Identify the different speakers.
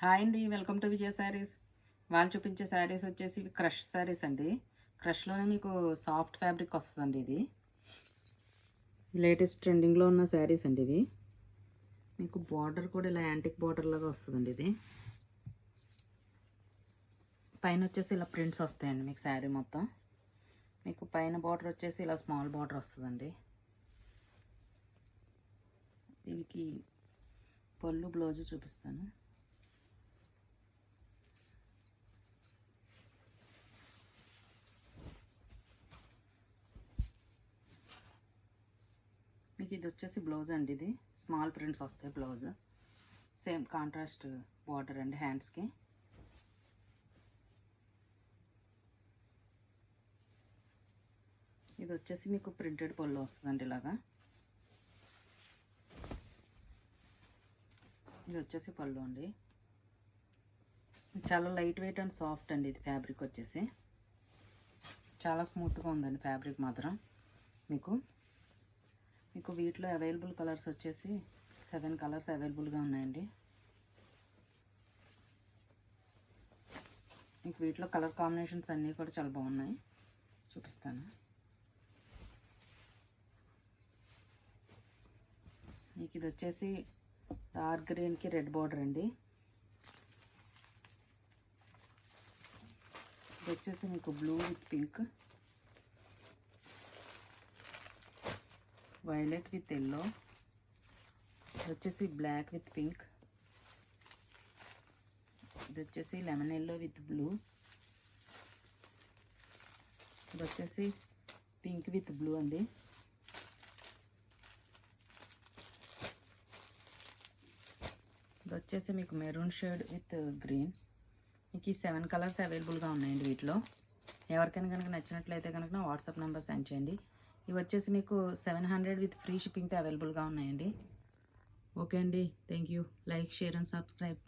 Speaker 1: Hi అండి, welcome to విజయ శారీస్. వాళ్ళు చూపించే శారీస్ వచ్చేసి ఇవి క్రష్ శారీస్ అండి. క్రష్లోనే మీకు సాఫ్ట్ ఫ్యాబ్రిక్ వస్తుందండి. ఇది లేటెస్ట్ ట్రెండింగ్లో ఉన్న శారీస్ అండి. ఇవి మీకు బార్డర్ కూడా ఇలా యాంటిక్ బార్డర్ లాగా వస్తుందండి. ఇది పైన వచ్చేసి ఇలా ప్రింట్స్ వస్తాయండి. మీకు శారీ మొత్తం మీకు పైన బార్డర్ వచ్చేసి ఇలా స్మాల్ బార్డర్ వస్తుందండి. దీనికి పళ్ళు బ్లౌజు చూపిస్తాను. మీకు ఇది వచ్చేసి బ్లౌజ్ అండి. ఇది స్మాల్ ప్రింట్స్ వస్తాయి. బ్లౌజ్ సేమ్ కాంట్రాస్ట్ బార్డర్ అండి హ్యాండ్స్కి. ఇది వచ్చేసి మీకు ప్రింటెడ్ పళ్ళు వస్తుందండి. ఇలాగా ఇది వచ్చేసి పళ్ళు అండి. చాలా లైట్ వెయిట్ అండ్ సాఫ్ట్ అండి. ఇది ఫ్యాబ్రిక్ వచ్చేసి చాలా స్మూత్గా ఉందండి ఫ్యాబ్రిక్ మాత్రం. మీకు వీటిలో అవైలబుల్ కలర్స్ వచ్చేసి 7 కలర్స్ అవైలబుల్గా ఉన్నాయండి. మీకు వీటిలో కలర్ కాంబినేషన్స్ అన్నీ కూడా చాలా బాగున్నాయి, చూపిస్తాను. మీకు ఇది వచ్చేసి డార్క్ గ్రీన్కి రెడ్ బార్డర్ అండి. ఇది వచ్చేసి మీకు blue with pink, violet with yellow, ఇది వచ్చేసి బ్లాక్ విత్ పింక్, ఇది వచ్చేసి లెమన్ ఎల్లో విత్ బ్లూ, ఇది వచ్చేసి పింక్ విత్ బ్లూ అండి. ఇది వచ్చేసి మీకు మెరూన్ షేడ్ విత్ గ్రీన్. మీకు ఈ 7 కలర్స్ అవైలబుల్గా ఉన్నాయండి. వీటిలో ఎవరికైనా కనుక నచ్చినట్లయితే కనుక నా వాట్సాప్ నెంబర్ సెండ్ చేయండి. ఇవి వచ్చేసి మీకు 700 విత్ ఫ్రీ షిప్పింగ్తో అవైలబుల్గా ఉన్నాయండి. ఓకే అండి, thank you. Like, share and subscribe.